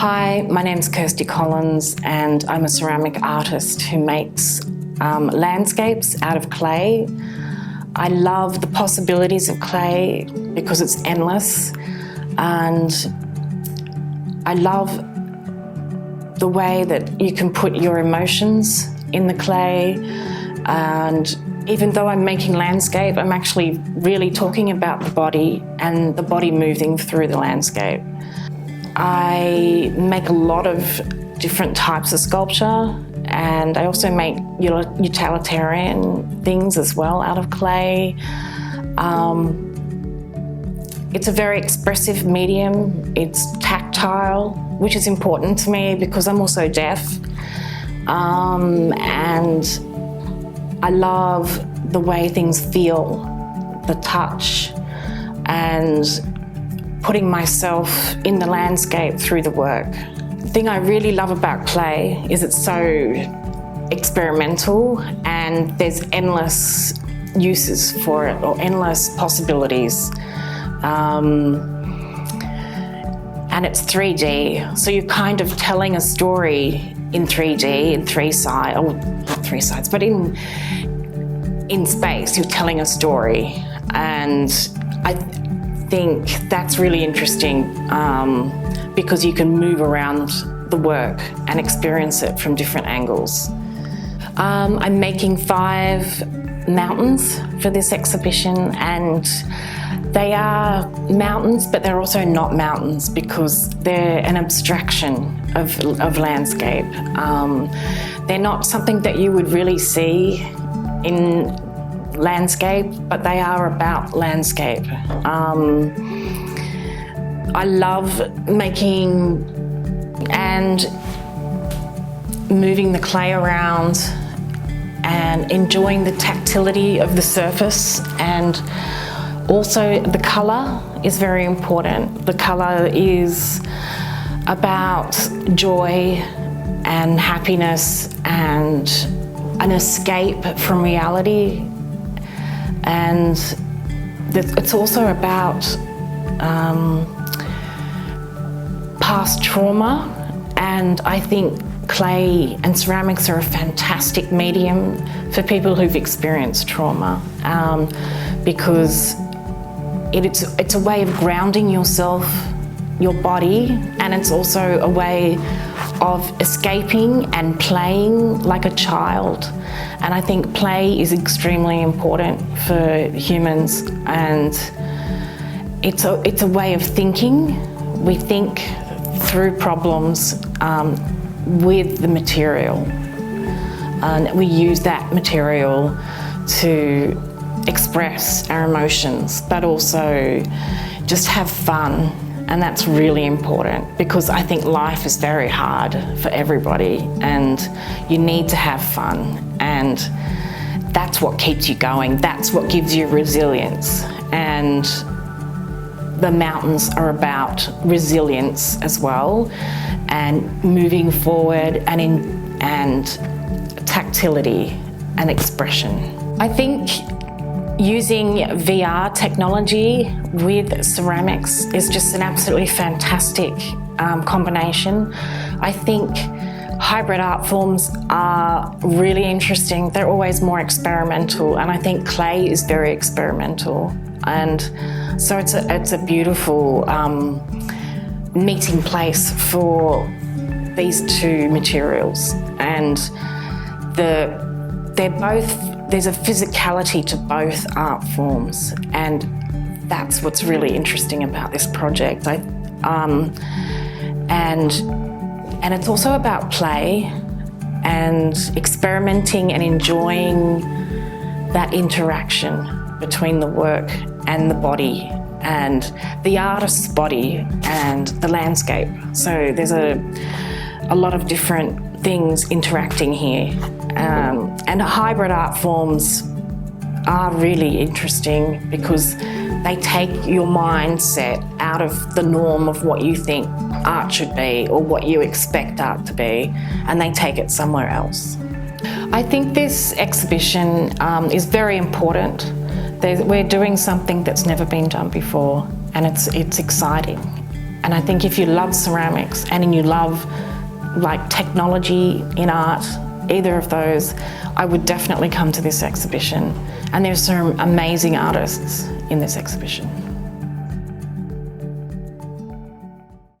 Hi, my name's Kirsty and I'm a ceramic artist who makes landscapes out of clay. I love the possibilities of clay because it's endless, and I love the way that you can put your emotions in the clay. And even though I'm making landscape, I'm actually really talking about the body and the body moving through the landscape. I make a lot of different types of sculpture, and I also make utilitarian things as well out of clay. It's a very expressive medium. It's tactile, which is important to me because I'm also deaf. And I love the way things feel, the touch, and putting myself in the landscape through the work. The thing I really love about clay is it's so experimental, and there's endless uses for it, or endless possibilities. And it's 3D, so you're kind of telling a story in 3D, in three sides, or not three sides, but in space, you're telling a story. And I think that's really interesting because you can move around the work and experience it from different angles. I'm making 5 mountains for this exhibition, and they are mountains, but they're also not mountains because they're an abstraction of landscape. They're not something that you would really see in landscape, but they are about landscape. I love making and moving the clay around and enjoying the tactility of the surface, and also the colour is very important. The colour is about joy and happiness and an escape from reality, and it's also about past trauma. And I think clay and ceramics are a fantastic medium for people who've experienced trauma, because it's a way of grounding yourself, your body, and it's also a way of escaping and playing like a child. And I think play is extremely important for humans, and it's a way of thinking. We think through problems with the material, and we use that material to express our emotions, but also just have fun. And that's really important because I think life is very hard for everybody, and you need to have fun, and that's what keeps you going. That's what gives you resilience. And the mountains are about resilience as well, and moving forward, and tactility and expression. I think using VR technology with ceramics is just an absolutely fantastic combination. I think hybrid art forms are really interesting. They're always more experimental, and I think clay is very experimental. And so it's a beautiful meeting place for these two materials. And there's a physicality to both art forms, and that's what's really interesting about this project. And it's also about play and experimenting and enjoying that interaction between the work and the body, and the artist's body and the landscape. So there's a lot of different things interacting here. And hybrid art forms are really interesting because they take your mindset out of the norm of what you think art should be or what you expect art to be, and they take it somewhere else. I think this exhibition is very important. We're doing something that's never been done before, and it's exciting. And I think if you love ceramics and you love like technology in art, either of those, I would definitely come to this exhibition. And there's some amazing artists in this exhibition.